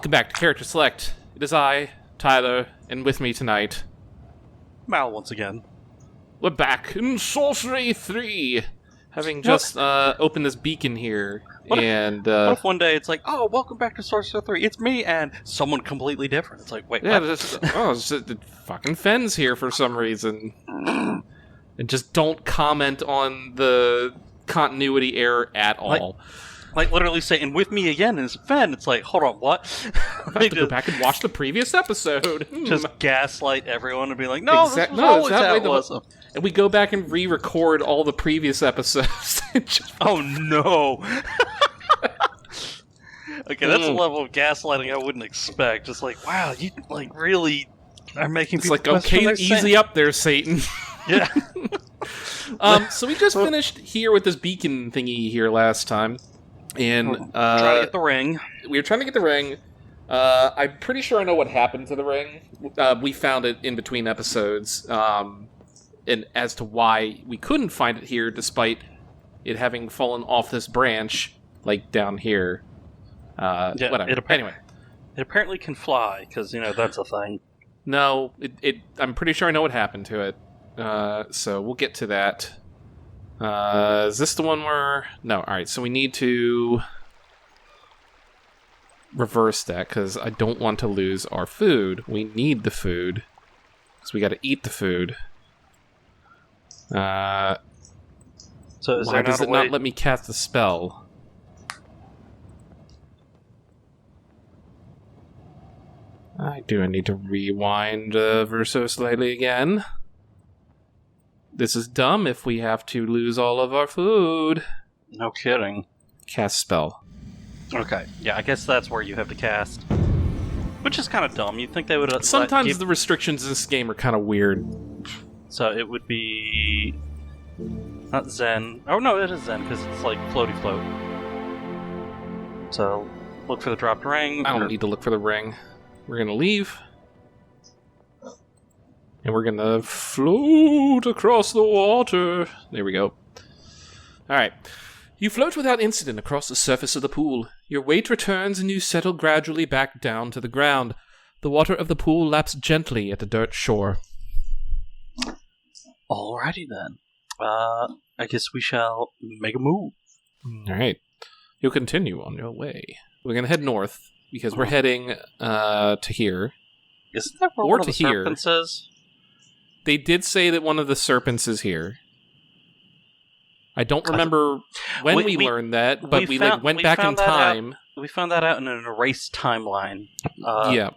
Welcome back to Character Select. It is I, Tyler, and with me tonight, Mal once again. we're back in Sorcery 3, having just opened this beacon here. What if one day it's like, oh, welcome back to Sorcery 3, it's me, and someone completely different. It's like, wait, yeah, what? it's just, the fucking Fenn's here for some reason. And just don't comment on the continuity error at all. Like literally saying, with me again is Fen. It's like, hold on, what? I have to go back and watch the previous episode. Just gaslight everyone and be like, no, this was always how it was. And we go back and re-record all the previous episodes. Oh, no. Okay, that's a level of gaslighting I wouldn't expect. Just like, wow, you like really are making people like, okay, easy up there, Satan. Yeah. So we just finished here with this beacon thingy here last time. And trying to get the ring. We were trying to get the ring. I'm pretty sure I know what happened to the ring. We found it in between episodes. And as to why we couldn't find it here, despite it having fallen off this branch, like down here. Whatever. Anyway. It apparently can fly, because, that's a thing. No, I'm pretty sure I know what happened to it. So we'll get to that. Is this the one where... No, alright, so we need to reverse that, because I don't want to lose our food. We need the food, because we gotta eat the food. So is why does it not let me cast a spell? I need to rewind Verso slightly again. This is dumb if we have to lose all of our food. No kidding. Cast spell. Okay, yeah, I guess that's where you have to cast. Which is kind of dumb. You'd think they would... Sometimes the restrictions in this game are kind of weird. So it would be... Not Zen. Oh, no, it is Zen, because it's like floaty float. So, look for the dropped ring. I don't need to look for the ring. We're going to leave. And we're gonna float across the water. There we go. Alright. You float without incident across the surface of the pool. Your weight returns and you settle gradually back down to the ground. The water of the pool laps gently at the dirt shore. Alrighty then. I guess we shall make a move. Alright. You'll continue on your way. We're gonna head north, because we're heading to here. Isn't that where or one of to the here. serpents is? They did say that one of the serpents is here. I don't remember when we learned that, but we went back in time. We found that out in an erased timeline. Yeah.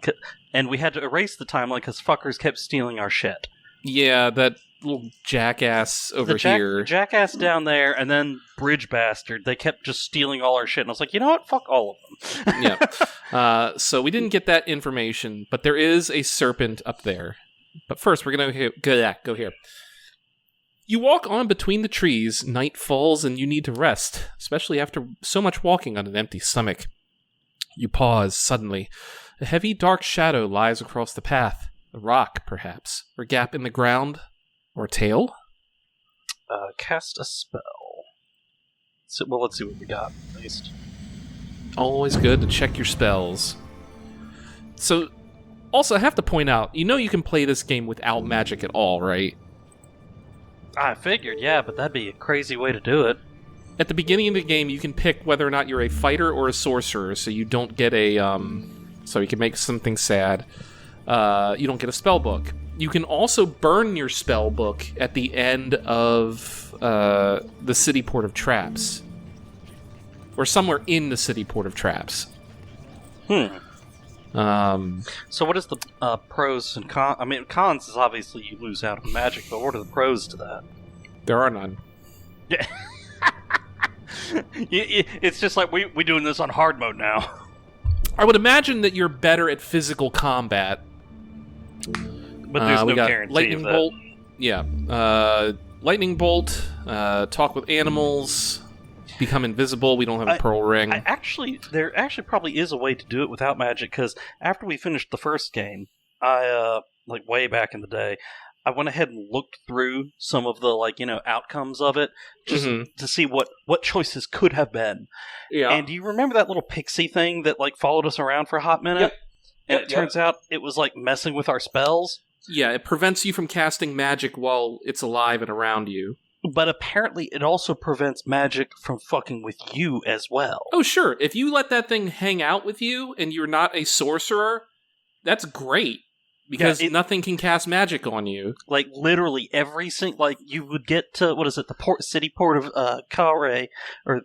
And we had to erase the timeline because fuckers kept stealing our shit. Yeah, that little jackass over here. Jackass down there, and then Bridge Bastard. They kept just stealing all our shit, and I was like, you know what? Fuck all of them. Yeah. So we didn't get that information, but there is a serpent up there. But first, we're going to go here. You walk on between the trees, night falls, and you need to rest, especially after so much walking on an empty stomach. You pause suddenly. A heavy, dark shadow lies across the path. A rock, perhaps, or a gap in the ground, or a tail? Cast a spell. So, well, let's see what we got, at least. Always good to check your spells. So... Also, I have to point out, you can play this game without magic at all, right? I figured, yeah, but that'd be a crazy way to do it. At the beginning of the game, you can pick whether or not you're a fighter or a sorcerer, so you don't get a, so you can make something sad. You don't get a spell book. You can also burn your spell book at the end of, the City Port of Traps. Or somewhere in the City Port of Traps. So what is the pros and cons? I mean, cons is obviously you lose out on magic, but what are the pros to that? There are none. Yeah. It's just like we doing this on hard mode now. I would imagine that you're better at physical combat. But there's no guarantee lightning of that. bolt. Yeah. Lightning bolt, talk with animals, become invisible. We don't have a pearl ring. There actually probably is a way to do it without magic, because after we finished the first game, I, way back in the day, I went ahead and looked through some of the outcomes of it just to see what choices could have been. Yeah. And do you remember that little pixie thing that followed us around for a hot minute? Yep. And it turns out it was messing with our spells. Yeah, it prevents you from casting magic while it's alive and around you. But apparently it also prevents magic from fucking with you as well. Oh, sure. If you let that thing hang out with you and you're not a sorcerer, that's great. Because nothing can cast magic on you. Literally every single... you would get to, the city port of Kare, or...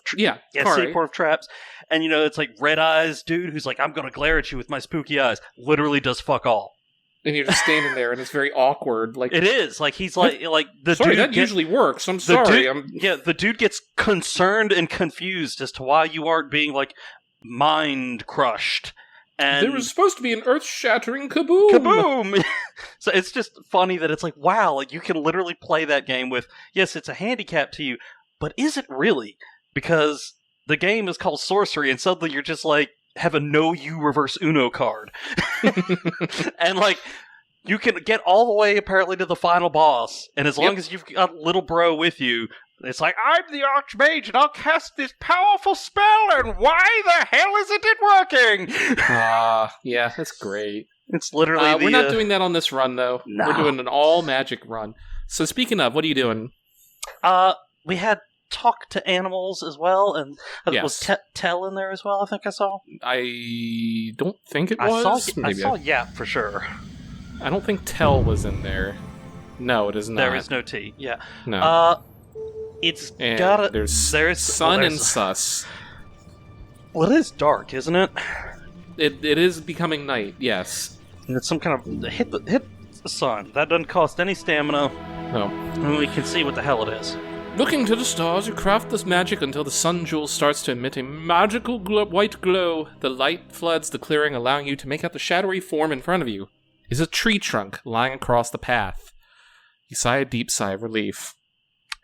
Kare. City port of traps. And, it's Red Eyes dude who's I'm going to glare at you with my spooky eyes. Literally does fuck all. And you're just standing there, and it's very awkward. It is. He's the sorry, dude... that usually works. I'm sorry. The dude gets concerned and confused as to why you aren't being, mind crushed. And there was supposed to be an earth-shattering kaboom! Kaboom! So it's just funny that it's wow, you can literally play that game with, yes, it's a handicap to you, but is it really? Because the game is called Sorcery, and suddenly you're just have a no-you reverse Uno card. And you can get all the way apparently to the final boss, and as long as you've got little bro with you, it's I'm the Archmage, and I'll cast this powerful spell, and why the hell isn't it working? Yeah, that's great. It's literally we're not doing that on this run, though. No. We're doing an all-magic run. So speaking of, what are you doing? We had talk to animals as well, and was Tell in there as well, I think I saw? I don't think it was. I saw Yap for sure. I don't think Tell was in there. No, it is not. There is no T, yeah. No. It's and gotta... There's Sun and Sus. Well, it is dark, isn't it? It is becoming night, yes. And it's some kind of... Hit the sun. That doesn't cost any stamina. No. And we can see what the hell it is. Looking to the stars, you craft this magic until the sun jewel starts to emit a magical white glow. The light floods the clearing, allowing you to make out the shadowy form in front of you. Is a tree trunk lying across the path. You sigh a deep sigh of relief.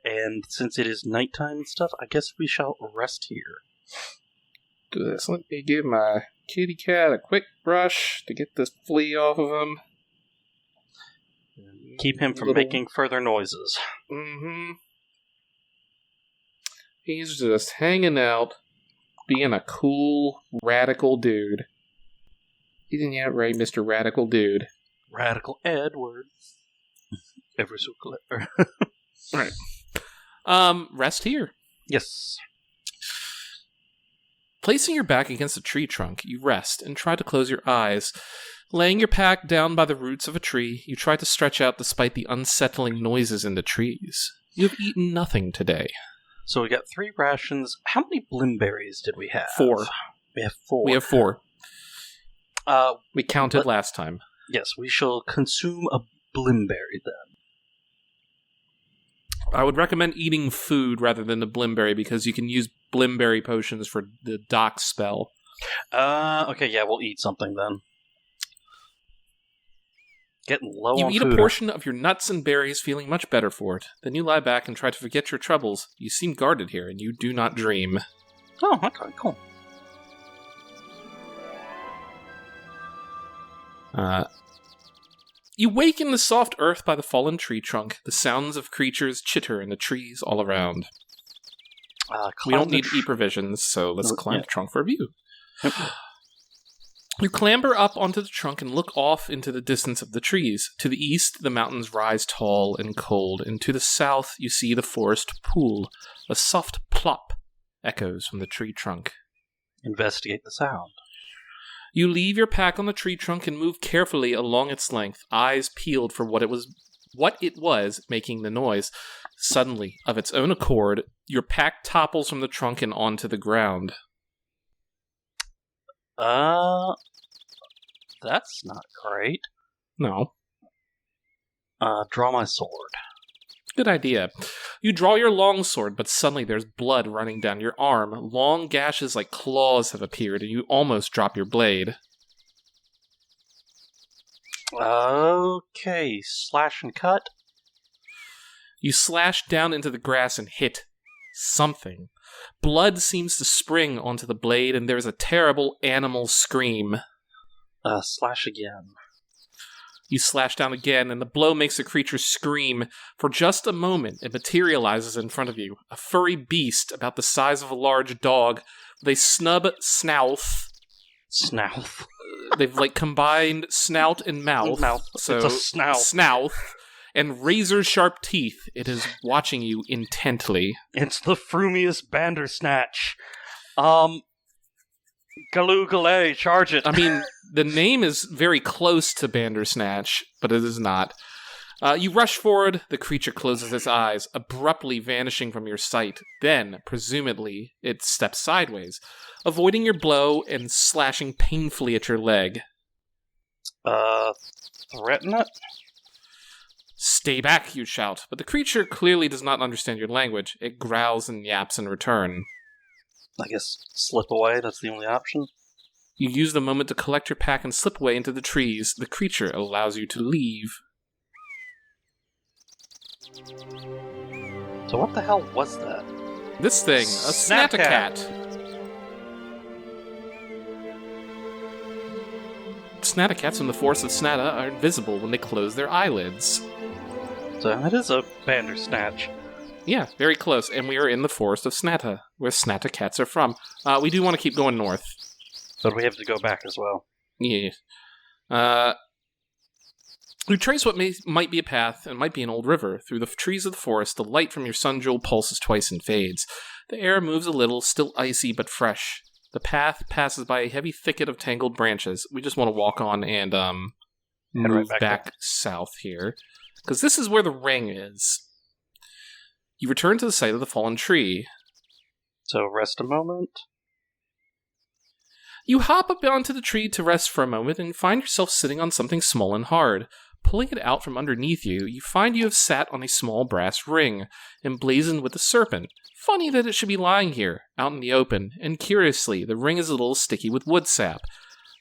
And since it is nighttime and stuff, I guess we shall rest here. Do this. Let me give my kitty cat a quick brush to get this flea off of him. Keep him from making further noises. Mm-hmm. He's just hanging out, being a cool, radical dude. Isn't that right, Mr. Radical Dude? Radical Edward. Ever so clever. Right. Rest here. Yes. Placing your back against a tree trunk, you rest and try to close your eyes. Laying your pack down by the roots of a tree, you try to stretch out despite the unsettling noises in the trees. You have eaten nothing today. So we got 3 rations. How many blimberries did we have? 4. We have 4. We have 4. We counted last time. Yes, we shall consume a blimberry then. I would recommend eating food rather than the blimberry because you can use blimberry potions for the dock spell. Okay, yeah, we'll eat something then. Getting low on food. You eat a portion of your nuts and berries, feeling much better for it. Then you lie back and try to forget your troubles. You seem guarded here, and you do not dream. Oh, okay, cool. You wake in the soft earth by the fallen tree trunk. The sounds of creatures chitter in the trees all around. We don't need to eat provisions, so let's climb the trunk for a view. Yep. You clamber up onto the trunk and look off into the distance of the trees. To the east, the mountains rise tall and cold, and to the south, you see the forest pool. A soft plop echoes from the tree trunk. Investigate the sound. You leave your pack on the tree trunk and move carefully along its length, eyes peeled for what it was making the noise. Suddenly, of its own accord, your pack topples from the trunk and onto the ground. That's not great. No. Draw my sword. Good idea. You draw your longsword, but suddenly there's blood running down your arm. Long gashes like claws have appeared, and you almost drop your blade. Okay, slash and cut. You slash down into the grass and hit something. Blood seems to spring onto the blade, and there's a terrible animal scream. Slash again. You slash down again, and the blow makes the creature scream. For just a moment, it materializes in front of you. A furry beast about the size of a large dog with a snub snout. Snouth. They've combined snout and mouth. So it's a snout. Snout. And razor-sharp teeth. It is watching you intently. It's the frumiest Bandersnatch. Galoo Galay, charge it. I mean, the name is very close to Bandersnatch, but it is not. You rush forward, the creature closes its eyes, abruptly vanishing from your sight. Then, presumably, it steps sideways, avoiding your blow and slashing painfully at your leg. Threaten it? Stay back, you shout, but the creature clearly does not understand your language. It growls and yaps in return. I guess slip away, that's the only option. You use the moment to collect your pack and slip away into the trees. The creature allows you to leave. So what the hell was that? This thing, a Snatacat. Snatakats in the forest of Snatta are invisible when they close their eyelids. So that is a Bandersnatch. Yeah, very close, and we are in the forest of Snatta, where Snatakats are from. We do want to keep going north. But we have to go back as well. Yeah. You trace what might be a path, and might be an old river. Through the trees of the forest, the light from your sun jewel pulses twice and fades. The air moves a little, still icy but fresh. The path passes by a heavy thicket of tangled branches. We just want to walk on and move right back south here, because this is where the ring is. You return to the site of the fallen tree. So rest a moment. You hop up onto the tree to rest for a moment and find yourself sitting on something small and hard. Pulling it out from underneath you, you find you have sat on a small brass ring, emblazoned with a serpent. Funny that it should be lying here, out in the open, and curiously, the ring is a little sticky with wood sap.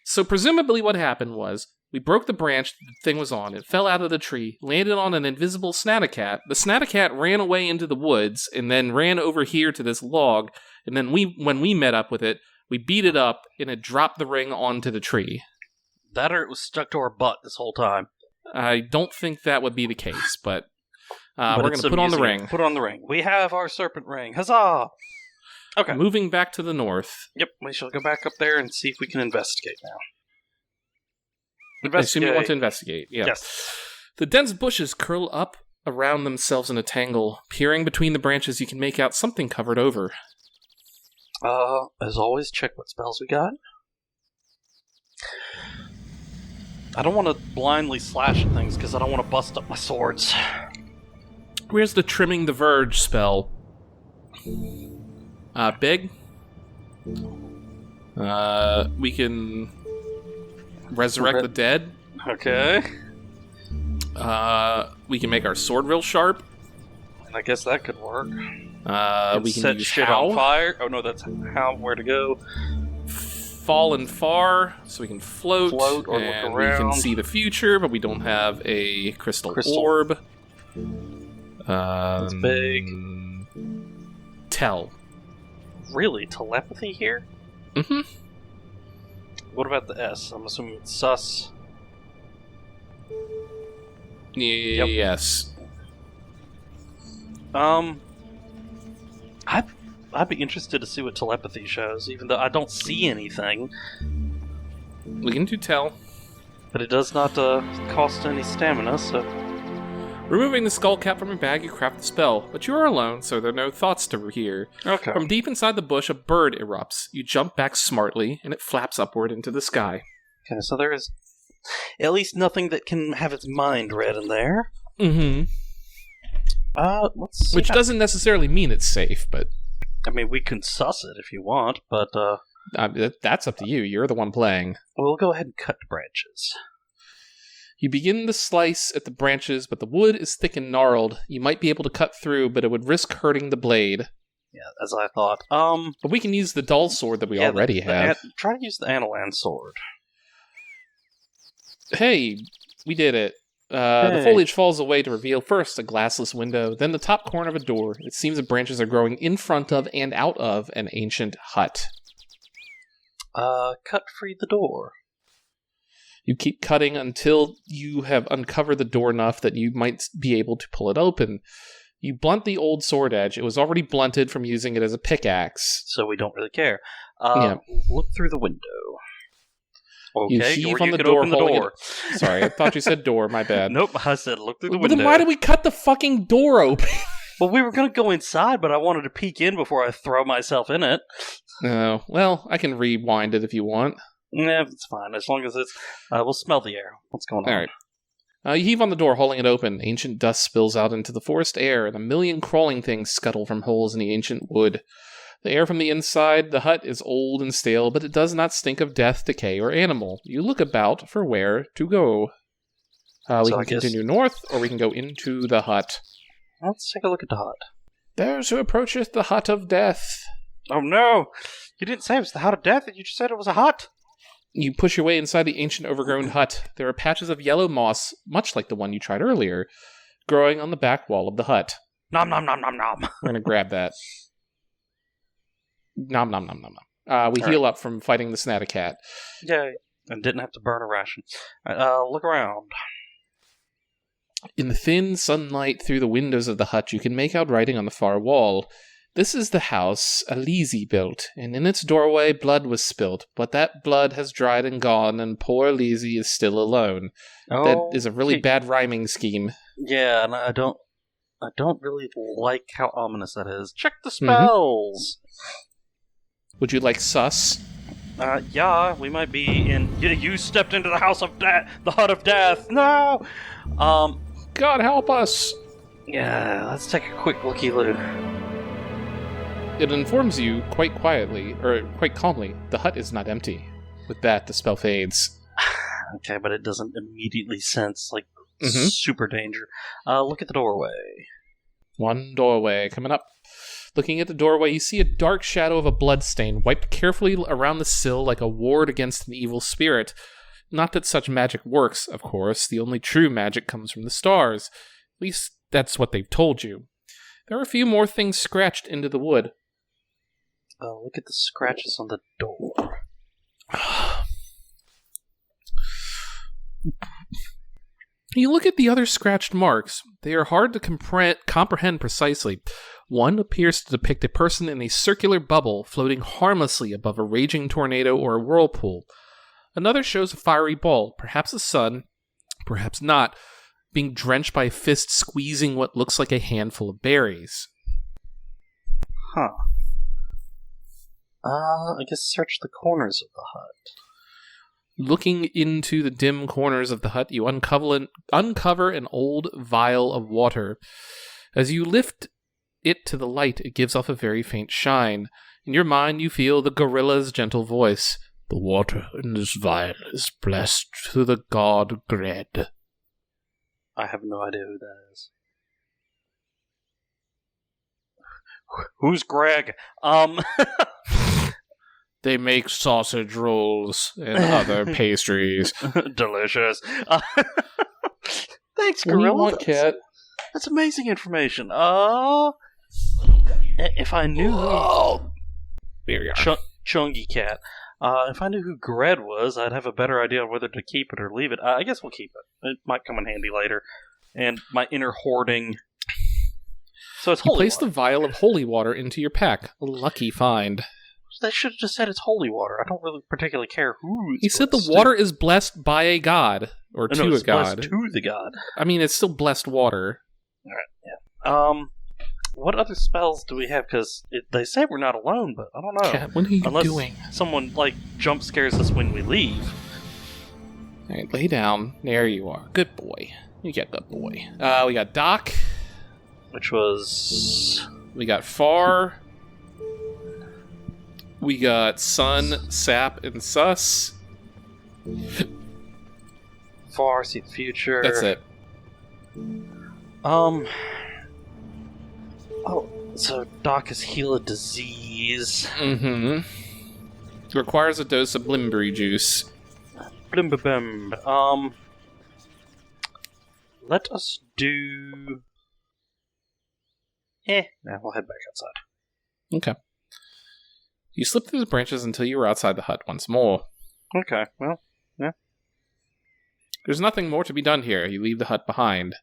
So presumably what happened was, we broke the branch the thing was on, it fell out of the tree, landed on an invisible Snatacat, the Snatacat ran away into the woods, and then ran over here to this log, and then when we met up with it, we beat it up, and it dropped the ring onto the tree. That or it was stuck to our butt this whole time. I don't think that would be the case, but we're going to put on the ring. Put on the ring. We have our serpent ring. Huzzah! Okay. Moving back to the north. Yep, we shall go back up there and see if we can investigate now. I assume you want to investigate. Yeah. Yes. The dense bushes curl up around themselves in a tangle. Peering between the branches, you can make out something covered over. As always, check what spells we got. I don't want to blindly slash at things because I don't want to bust up my swords. Where's the Trimming the Verge spell? Big. We can resurrect the dead. Okay. We can make our sword real sharp. I guess that could work. We can set use shit Howl. on fire. Oh no, that's how. Where to go? Fallen far, so we can float or and look around. We can see the future, but we don't have a crystal orb. That's big. Tell. Really? Telepathy here? Mm-hmm. What about the S? I'm assuming it's sus. Yep. Yes. I'd be interested to see what telepathy shows, even though I don't see anything. We can do tell. But it does not cost any stamina, so... Removing the skull cap from your bag, you craft the spell, but you are alone, so there are no thoughts to hear. Okay. From deep inside the bush, a bird erupts. You jump back smartly, and it flaps upward into the sky. Okay, so there is at least nothing that can have its mind read in there. Mm-hmm. Let's see. Which doesn't necessarily mean it's safe, but... I mean, we can suss it if you want, but, that's up to you. You're the one playing. We'll go ahead and cut the branches. You begin the slice at the branches, but the wood is thick and gnarled. You might be able to cut through, but it would risk hurting the blade. Yeah, as I thought. But we can use the dull sword that we already have. Try to use the Analander sword. Hey, we did it. The foliage falls away to reveal first a glassless window, then the top corner of a door. It seems the branches are growing in front of and out of an ancient hut. Cut free the door. You keep cutting until you have uncovered the door enough that you might be able to pull it open. You blunt the old sword edge. It was already blunted from using it as a pickaxe. So we don't really care. Yeah. Look through the window. Okay, you heave or on you the could door, open the holding door. Sorry, I thought you said door. My bad. Nope, I said look through the Well, window. then why did we cut the fucking door open? Well, we were going to go inside, but I wanted to peek in before I throw myself in it. Oh, well, I can rewind it if you want. Yeah, it's fine. As long as it's... we'll smell the air. What's going on? All right. You heave on the door, holding it open. Ancient dust spills out into the forest air, and a million crawling things scuttle from holes in the ancient wood. The air from the inside the hut is old and stale, but it does not stink of death, decay, or animal. You look about for where to go. We can continue north, or we can go into the hut. Let's take a look at the hut. There's who approacheth the hut of death. Oh no! You didn't say it was the hut of death, you just said it was a hut. You push your way inside the ancient overgrown hut. There are patches of yellow moss, much like the one you tried earlier, growing on the back wall of the hut. Nom nom nom nom nom. We're going to grab that. Nom nom nom nom nom. We heal up from fighting the Snatacat. Yay. And didn't have to burn a ration. Look around. In the thin sunlight through the windows of the hut, you can make out writing on the far wall. This is the house Elise built, and in its doorway blood was spilt, but that blood has dried and gone, and poor Elise is still alone. Oh, that is a really bad rhyming scheme. Yeah, and I don't really like how ominous that is. Check the spells! Would you like sus? Yeah, we might be in... You stepped into the house of death! The hut of death! No! God help us! Yeah, let's take a quick looky-loo. It informs you quite quietly, or quite calmly, the hut is not empty. With that, the spell fades. Okay, but it doesn't immediately sense, super danger. Look at the doorway. One doorway coming up. Looking at the doorway, you see a dark shadow of a bloodstain wiped carefully around the sill like a ward against an evil spirit. Not that such magic works, of course. The only true magic comes from the stars. At least that's what they've told you. There are a few more things scratched into the wood. Look at the scratches on the door. You look at the other scratched marks. They are hard to comprehend precisely. One appears to depict a person in a circular bubble floating harmlessly above a raging tornado or a whirlpool. Another shows a fiery ball, perhaps a sun, perhaps not, being drenched by a fist squeezing what looks like a handful of berries. Huh. I guess search the corners of the hut. Looking into the dim corners of the hut, you uncover an old vial of water. As you lift it to the light, it gives off a very faint shine. In your mind, you feel the gorilla's gentle voice. The water in this vial is blessed to the god Gred. I have no idea who that is. Who's Greg? They make sausage rolls and other pastries. Delicious. Thanks, What do you Gorilla. want, Cat? That's amazing information. If I knew Here we are. Chungy Cat. If I knew who Gred was, I'd have a better idea of whether to keep it or leave it. I guess we'll keep it. It might come in handy later. And my inner hoarding. So it's holy Place water. the vial of holy water into your pack. A lucky find. They should have just said it's holy water. I don't really particularly care who. He said the water is blessed by a god. Or to it's a god. blessed to the god. I mean, it's still blessed water. Alright, yeah. What other spells do we have? Because they say we're not alone, but I don't know. Cat, what are you Unless doing? someone, jump scares us when we leave. Alright, lay down. There you are. Good boy. You get good boy. We got Doc. Which was... We got Far. We got Sun, Sap, and Sus. Far, see the future. That's it. Oh, so Doc is heal a disease. Mm-hmm. Requires a dose of Blimberry juice. Blim-ba-bim. Let us do... Nah, we'll head back outside. Okay. You slip through the branches until you are outside the hut once more. Okay, well, yeah. There's nothing more to be done here. You leave the hut behind.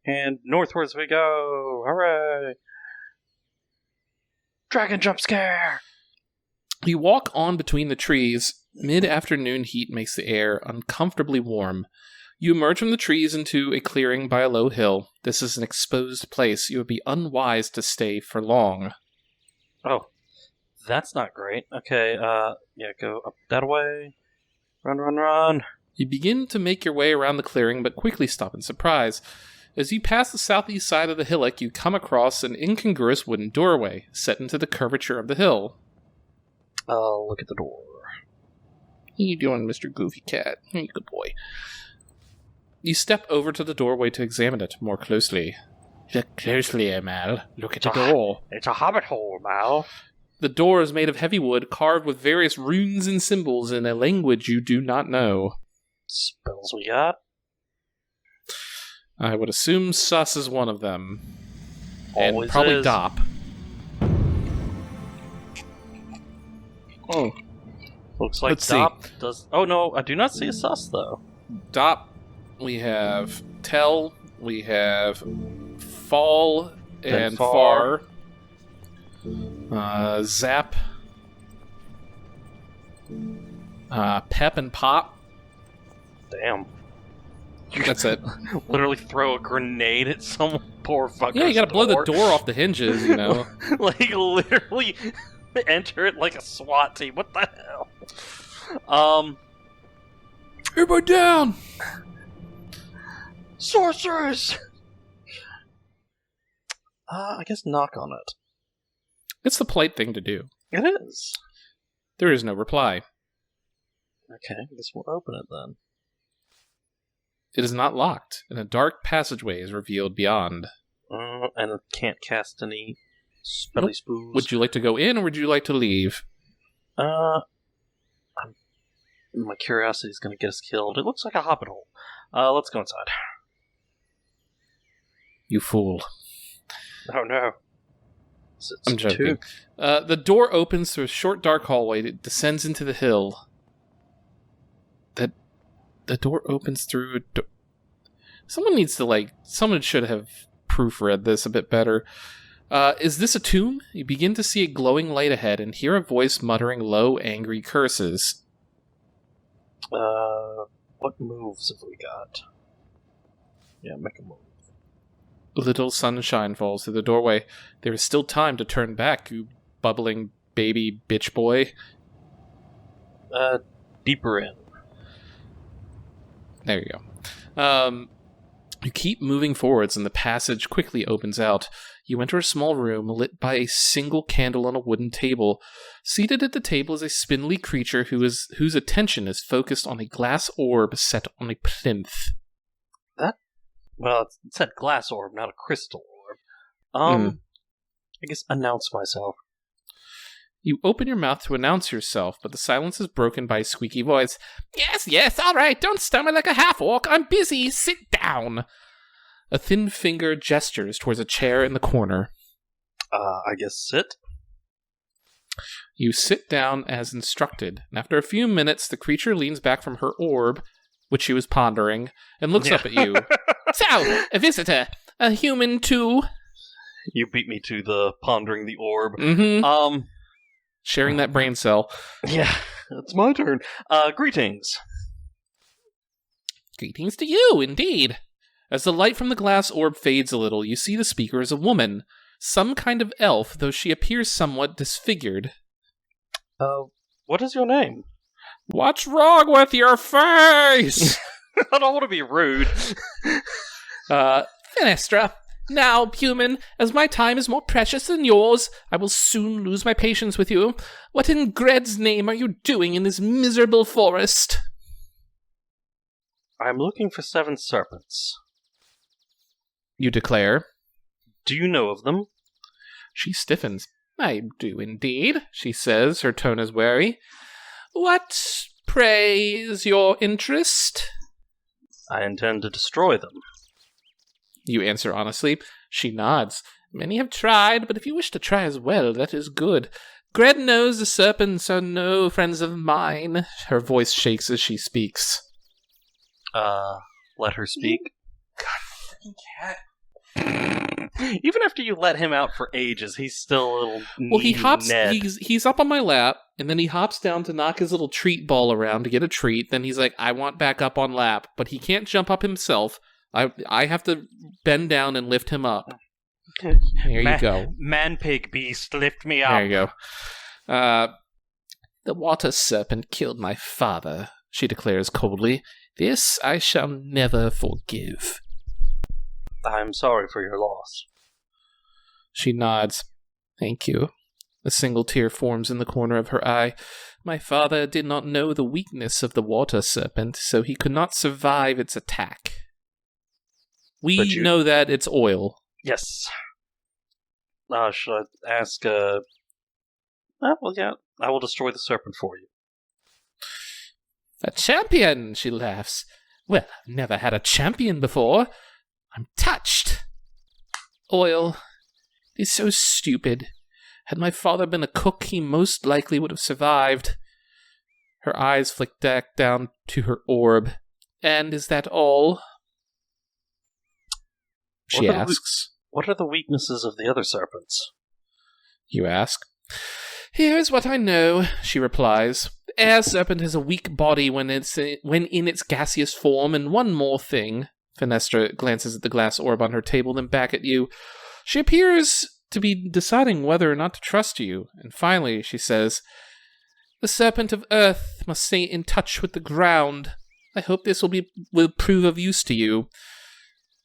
And northwards we go. Hooray! Dragon jump scare! You walk on between the trees. Mid-afternoon heat makes the air uncomfortably warm. You emerge from the trees into a clearing by a low hill. This is an exposed place. You would be unwise to stay for long. Oh, that's not great. Okay, go up that way. Run. You begin to make your way around the clearing, but quickly stop in surprise. As you pass the southeast side of the hillock, you come across an incongruous wooden doorway set into the curvature of the hill. Look at the door. How you doing, Mr. Goofy Cat? Hey, good boy. You step over to the doorway to examine it more closely. Look closely, Mal. Look at the door. It's a hobbit hole, Mal. The door is made of heavy wood, carved with various runes and symbols in a language you do not know. Spells we got? I would assume sus is one of them. Always and probably is. Dop. Oh. Looks like Let's Dop does... Oh, no, I do not see a sus, though. Dop, we have Tell, we have Fall and Far. Zap. Pep and Pop. Damn. That's it. Literally throw a grenade at some poor fucker's Yeah, you gotta blow the door. door off the hinges, you know. Like, literally enter it like a SWAT team. What the hell? Everybody down! Sorcerers! I guess knock on it. It's the polite thing to do. It is. There is no reply. Okay, I guess we'll open it then. It is not locked, and a dark passageway is revealed beyond. And it can't cast any spelly spoos. Would you like to go in, or would you like to leave? My curiosity is going to get us killed. It looks like a hobbit hole. Let's go inside. You fool. Oh no. I'm joking. The door opens through a short dark hallway that descends into the hill. The door opens through a Someone needs to, someone should have proofread this a bit better. Is this a tomb? You begin to see a glowing light ahead and hear a voice muttering low, angry curses. What moves have we got? Yeah, make a move. Little sunshine falls through the doorway. There is still time to turn back, you bubbling baby bitch boy. Deeper in. There you go. You keep moving forwards, and the passage quickly opens out. You enter a small room lit by a single candle on a wooden table. Seated at the table is a spindly creature whose attention is focused on a glass orb set on a plinth. Well, it said glass orb, not a crystal orb. I guess announce myself. You open your mouth to announce yourself, but the silence is broken by a squeaky voice. Yes, all right, don't stammer like a half-orc. I'm busy. Sit down. A thin finger gestures towards a chair in the corner. I guess sit. You sit down as instructed, and after a few minutes, the creature leans back from her orb, which she was pondering, and looks up at you. So, a visitor. A human, too? You beat me to the pondering the orb. Mm-hmm. Sharing that brain cell. Yeah, it's my turn. Greetings. Greetings to you, indeed. As the light from the glass orb fades a little, you see the speaker is a woman. Some kind of elf, though she appears somewhat disfigured. What is your name? What's wrong with your face? I don't want to be rude. Finestra. Now, human, as my time is more precious than yours, I will soon lose my patience with you. What in Gred's name are you doing in this miserable forest? I'm looking for 7 serpents. You declare. Do you know of them? She stiffens. I do indeed, she says, her tone is wary. What, pray, is your interest? I intend to destroy them. You answer honestly. She nods. Many have tried, but if you wish to try as well, that is good. Gred knows the serpents are no friends of mine. Her voice shakes as she speaks. Let her speak. Fucking cat. Even after you let him out for ages, he's still a little Well, he needy hops. Ned. He's up on my lap, and then he hops down to knock his little treat ball around to get a treat. Then he's like, "I want back up on lap," but he can't jump up himself. I have to bend down and lift him up. There you go. Man-pig beast, lift me up. There you go. The water serpent killed my father, she declares coldly. This I shall never forgive. I'm sorry for your loss. She nods. Thank you. A single tear forms in the corner of her eye. My father did not know the weakness of the water serpent, so he could not survive its attack. We know that it's oil. Yes. Should I ask, well, yeah, I will destroy the serpent for you. A champion, she laughs. Well, I've never had a champion before. I'm touched. Oil is so stupid. Had my father been a cook, he most likely would have survived. Her eyes flick back down to her orb. And is that all? She asks. What are the weaknesses of the other serpents? You ask. Here's what I know, she replies. The air serpent has a weak body when in its gaseous form, and one more thing. Fenestra glances at the glass orb on her table, then back at you. She appears to be deciding whether or not to trust you, and finally she says, The serpent of earth must stay in touch with the ground. I hope this will prove of use to you.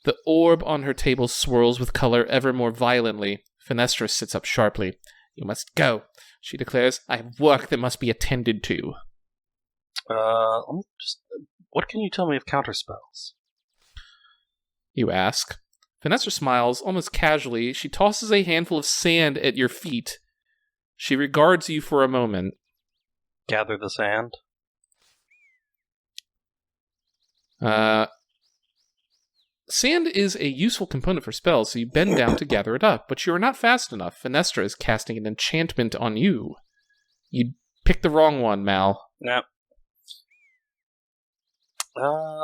The orb on her table swirls with color ever more violently. Fenestra sits up sharply. You must go, she declares. I have work that must be attended to. What can you tell me of counterspells? You ask. Fenestra smiles, almost casually. She tosses a handful of sand at your feet. She regards you for a moment. Gather the sand? Sand is a useful component for spells, so you bend down to gather it up, but you are not fast enough. Fenestra is casting an enchantment on you. You picked the wrong one, Mal. Yep.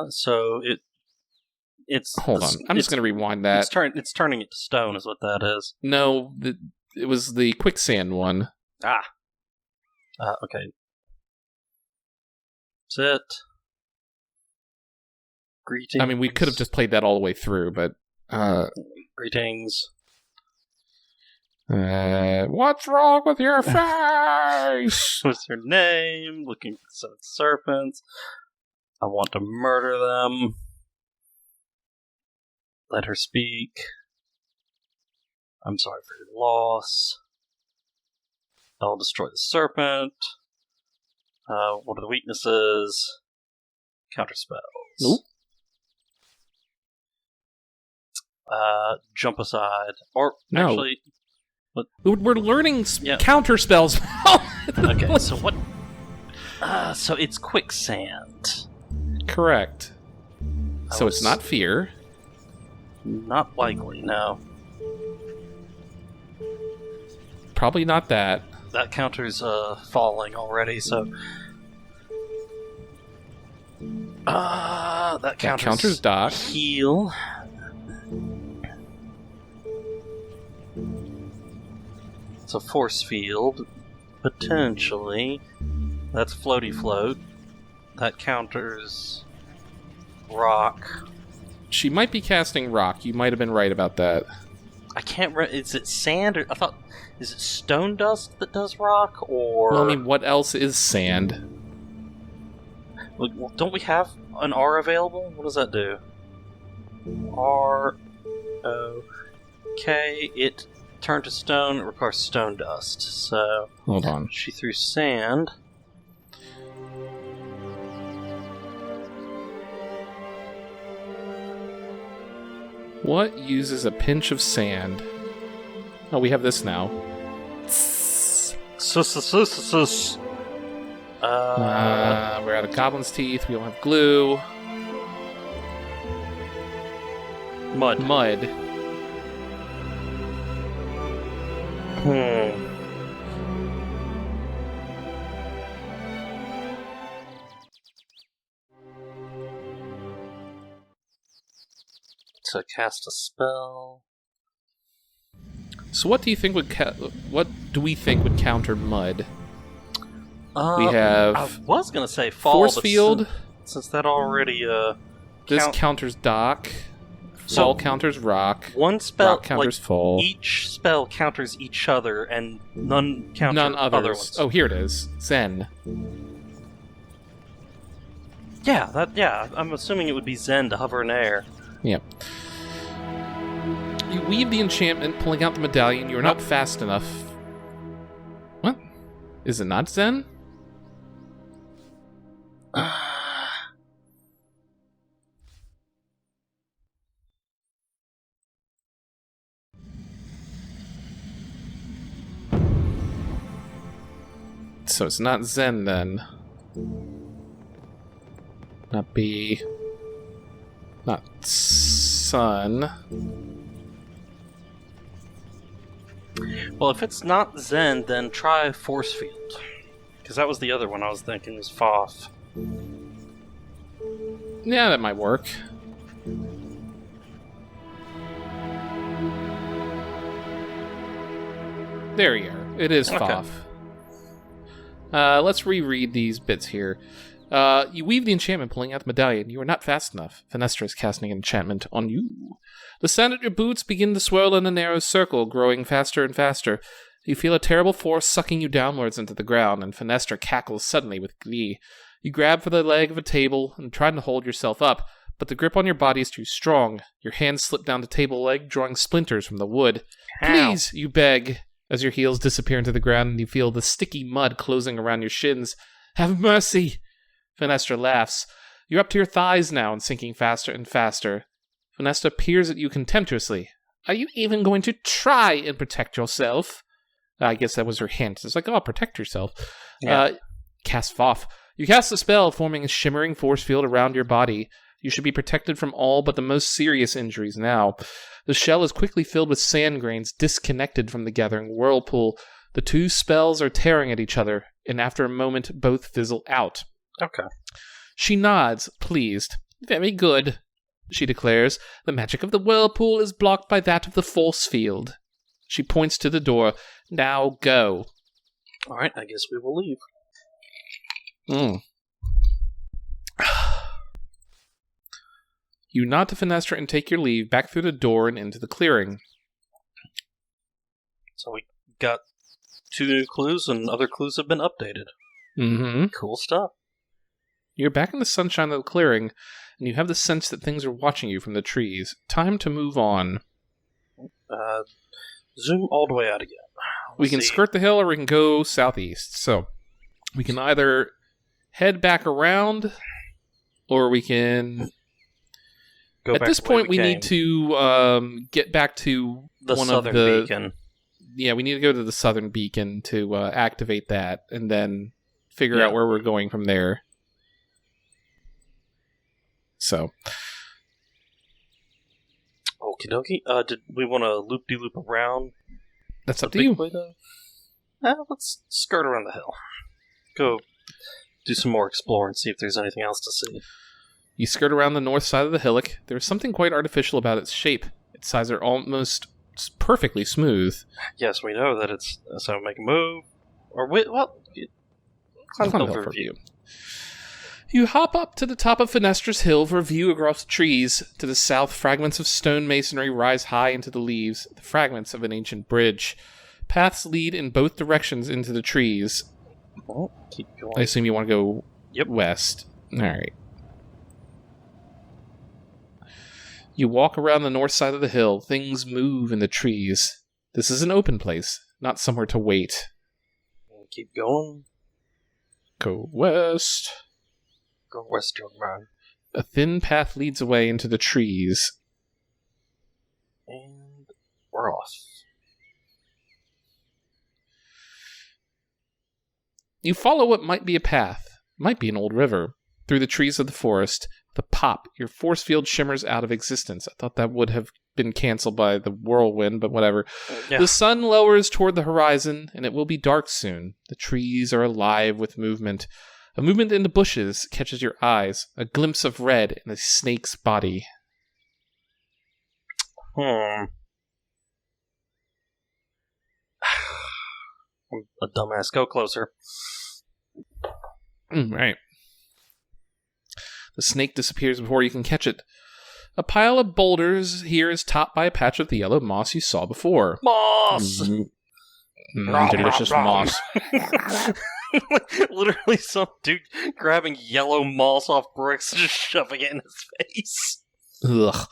So it's... Hold on, I'm just going to rewind that. It's turning it to stone is what that is. No, it was the quicksand one. Okay. That's it. Greetings. I mean, we could have just played that all the way through, but... Greetings. What's wrong with your face? What's your name? Looking for some serpents. I want to murder them. Let her speak. I'm sorry for your loss. I'll destroy the serpent. What are the weaknesses? Counterspells. Nope. Jump aside. Or, no. Actually... We're learning counter spells. Okay, so what... so it's quicksand. Correct. So it's not fear. Not likely, no. Probably not that. That counter's falling already, so... that counter's dock. Heal. It's a force field. Potentially. That's floaty float. That counters rock. She might be casting rock. You might have been right about that. I can't remember. Is it sand? Or, I thought... Is it stone dust that does rock, or... Well, I mean, what else is sand? Well, don't we have an R available? What does that do? R... O-K... It turned to stone. It requires stone dust, so... Hold on. She threw sand. What uses a pinch of sand? Oh, we have this now. We're out of Goblin's Teeth. We don't have glue. Mud. so cast a spell. So what do you think what do we think would counter mud? We I have was gonna say fall, force but field. Since that already This counters dock. Fall counters rock. One spell Rock counters fall. Each spell counters each other, and none counter others. other ones. Oh, here it is. Zen. Yeah, I'm assuming it would be Zen to hover in air. Yeah. You weave the enchantment, pulling out the medallion. You are not fast enough. What? Is it not Zen? So it's not Zen then. Not B. Not Sun. Well, if it's not Zen, then try Force Field. Because that was the other one I was thinking was Foth. Yeah, that might work. There you are. It is Foth. Let's reread these bits here. You weave the enchantment, pulling out the medallion. You are not fast enough. Fenestra is casting an enchantment on you. The sand at your boots begin to swirl in a narrow circle, growing faster and faster. You feel a terrible force sucking you downwards into the ground, and Fenestra cackles suddenly with glee. You grab for the leg of a table and try to hold yourself up, but the grip on your body is too strong. Your hands slip down the table leg, drawing splinters from the wood. Please, you beg, as your heels disappear into the ground and you feel the sticky mud closing around your shins. Have mercy! Fenestra laughs. You're up to your thighs now and sinking faster and faster. Fenestra peers at you contemptuously. Are you even going to try and protect yourself? I guess that was her hint. It's like, oh, protect yourself. Yeah. Cast Foth. You cast a spell, forming a shimmering force field around your body. You should be protected from all but the most serious injuries now. The shell is quickly filled with sand grains disconnected from the gathering whirlpool. The two spells are tearing at each other, and after a moment, both fizzle out. Okay. She nods, pleased. Very good, she declares. The magic of the whirlpool is blocked by that of the force field. She points to the door. Now go. Alright, I guess we will leave. You nod to Fenestra and take your leave, back through the door and into the clearing. So we got 2 new clues, and other clues have been updated. Mm-hmm. Cool stuff. You're back in the sunshine of the clearing, and you have the sense that things are watching you from the trees. Time to move on. Zoom all the way out again. We can skirt the hill, or we can go southeast. So, we can either head back around, or we can... Go At back this the way point, we need to get back to the one southern of the... beacon. Yeah, we need to go to the southern beacon to activate that, and then figure out where we're going from there. So... Okie dokie. Did we want to loop-de-loop around? That's up to you. Let's skirt around the hill. Go do some more exploring, see if there's anything else to see. You skirt around the north side of the hillock. There's something quite artificial about its shape. Its sides are almost perfectly smooth. Yes, we know that it's... So make a move. Or, climb the hill for a view. You hop up to the top of Fenestra's Hill for a view across the trees. To the south, fragments of stone masonry rise high into the leaves, the fragments of an ancient bridge. Paths lead in both directions into the trees. Oh, keep going. I assume you want to go west. Alright. You walk around the north side of the hill. Things move in the trees. This is an open place, not somewhere to wait. Keep going. Go west. Go west, young man. A thin path leads away into the trees. And we're off. You follow what might be a path, might be an old river, through the trees of the forest. The pop, your force field shimmers out of existence. I thought that would have been canceled by the whirlwind, but whatever. Yeah. The sun lowers toward the horizon, and it will be dark soon. The trees are alive with movement. A movement in the bushes catches your eyes, a glimpse of red in a snake's body. I'm a dumbass. Go closer. Right. The snake disappears before you can catch it. A pile of boulders here is topped by a patch of the yellow moss you saw before. Moss! Delicious moss. Literally some dude grabbing yellow moss off bricks and just shoving it in his face. Ugh.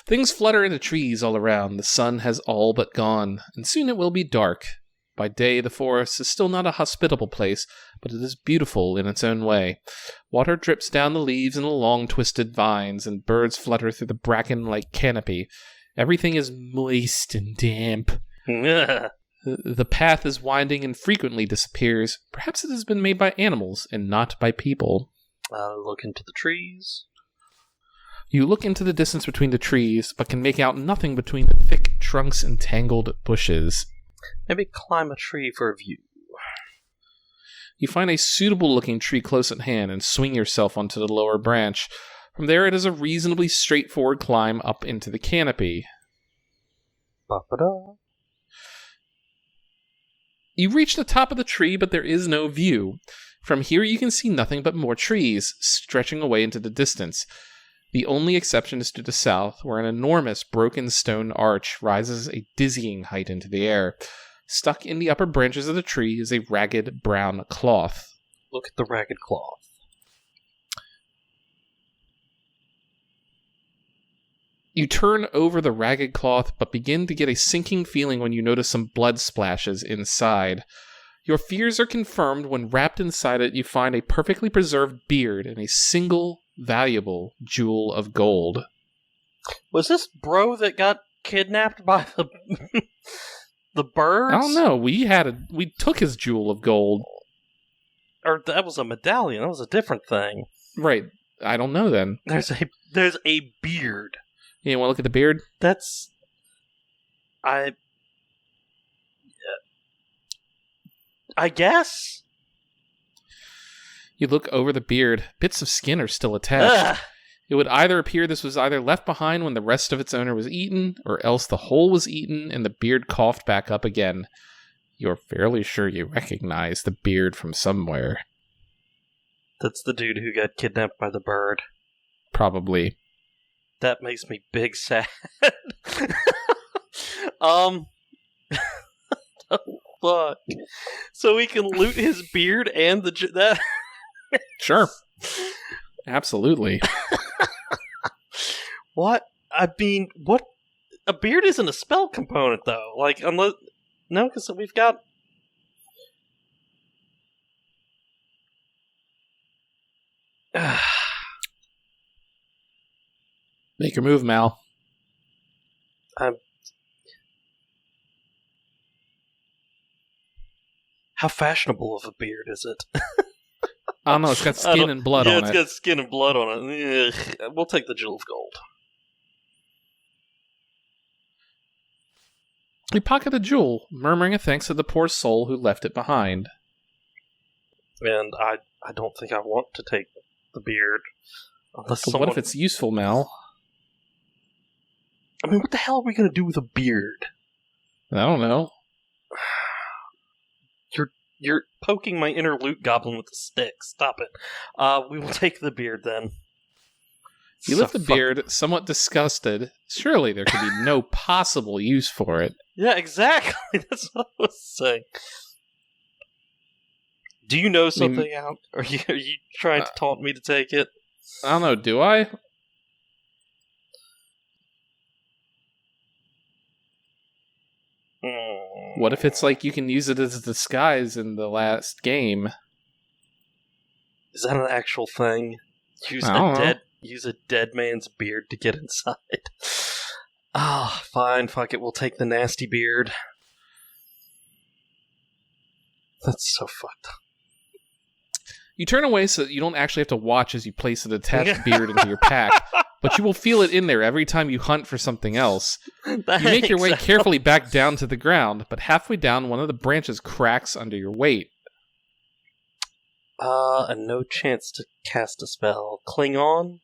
Things flutter in the trees all around. The sun has all but gone, and soon it will be dark. By day, the forest is still not a hospitable place, but it is beautiful in its own way. Water drips down the leaves and the long twisted vines, and birds flutter through the bracken-like canopy. Everything is moist and damp. The path is winding and frequently disappears. Perhaps it has been made by animals and not by people. Look into the trees. You look into the distance between the trees, but can make out nothing between the thick trunks and tangled bushes. Maybe climb a tree for a view. You find a suitable-looking tree close at hand and swing yourself onto the lower branch. From there, it is a reasonably straightforward climb up into the canopy. Ba-ba-da. You reach the top of the tree, but there is no view. From here, you can see nothing but more trees, stretching away into the distance. The only exception is to the south, where an enormous broken stone arch rises a dizzying height into the air. Stuck in the upper branches of the tree is a ragged brown cloth. Look at the ragged cloth. You turn over the ragged cloth, but begin to get a sinking feeling when you notice some blood splashes inside. Your fears are confirmed when wrapped inside it you find a perfectly preserved beard and a single valuable jewel of gold. Was this bro that got kidnapped by the the birds? I don't know. We took his jewel of gold. Or that was a medallion. That was a different thing. Right. I don't know then. There's a beard. You want to look at the beard? That's... I guess? You look over the beard. Bits of skin are still attached. Ugh. It would either appear this was either left behind when the rest of its owner was eaten, or else the whole was eaten and the beard coughed back up again. You're fairly sure you recognize the beard from somewhere. That's the dude who got kidnapped by the bird. Probably. That makes me big sad. Fuck. So we can loot his beard and that. Sure. Absolutely. What? I mean, what? A beard isn't a spell component, though. Like, unless... No, because we've got... Make your move, Mal. How fashionable of a beard is it? I don't know, it's got skin and blood on it. Yeah, it's got skin and blood on it. Ugh. We'll take the jewel of gold. You pocket the jewel, murmuring a thanks to the poor soul who left it behind. And I don't think I want to take the beard. Unless But what if it's useful, Mal? I mean, what the hell are we going to do with a beard? I don't know. You're poking my inner loot goblin with a stick. Stop it. We will take the beard then. You lift the beard, somewhat disgusted. Surely there could be no possible use for it. Yeah, exactly. That's what I was saying. Do you know something out? Are you trying to taunt me to take it? I don't know, do I? What if it's like you can use it as a disguise in the last game? Is that an actual thing? Use a dead man's beard to get inside. Fine, fuck it, we'll take the nasty beard. That's so fucked up. You turn away so that you don't actually have to watch as you place an attached beard into your pack, but you will feel it in there every time you hunt for something else. You make your way carefully back down to the ground, but halfway down, one of the branches cracks under your weight. And no chance to cast a spell. Cling on?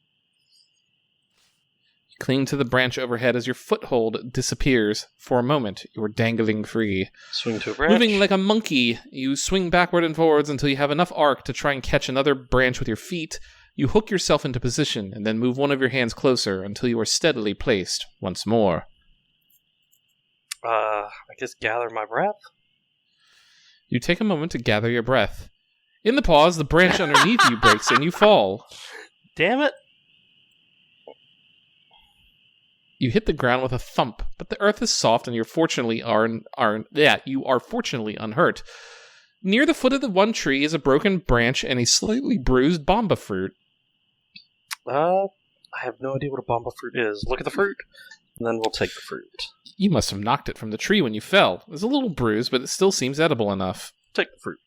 You Cling to the branch overhead as your foothold disappears. For a moment, you are dangling free. Swing to a branch. Moving like a monkey, you swing backward and forwards until you have enough arc to try and catch another branch with your feet. You hook yourself into position and then move one of your hands closer until you are steadily placed once more. I guess gather my breath. You take a moment to gather your breath. In the pause, the branch underneath you breaks and you fall. Damn it. You hit the ground with a thump, but the earth is soft and you are fortunately unhurt. Near the foot of the one tree is a broken branch and a slightly bruised bomba fruit. I have no idea what a bomba fruit is. Look at the fruit, and then we'll take the fruit. You must have knocked it from the tree when you fell. It's a little bruised, but it still seems edible enough. Take the fruit.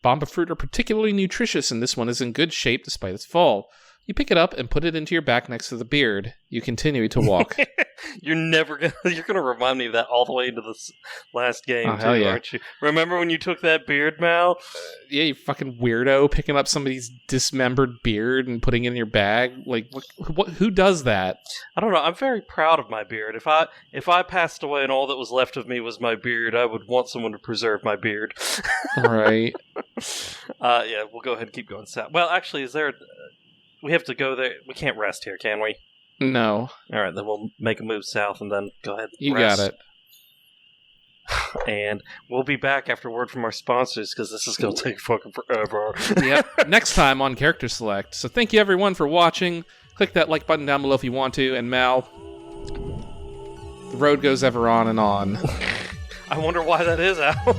Bomba fruit are particularly nutritious, and this one is in good shape despite its fall. You pick it up and put it into your back next to the beard. You continue to walk. You're gonna remind me of that all the way into this last game, hell yeah. Aren't you? Remember when you took that beard, Mal? Yeah, you fucking weirdo, picking up somebody's dismembered beard and putting it in your bag. Like, who does that? I don't know. I'm very proud of my beard. If I passed away and all that was left of me was my beard, I would want someone to preserve my beard. All right. Yeah, we'll go ahead and keep going south. Well, actually, we have to go there. We can't rest here, can we? No. All right, then we'll make a move south and then go ahead and You rest. got it. And we'll be back after word from our sponsors because this is going to take fucking forever. Yep. Next time on Character Select. So thank you everyone for watching. Click that like button down below if you want to. And Mal, the road goes ever on and on. I wonder why that is, Al.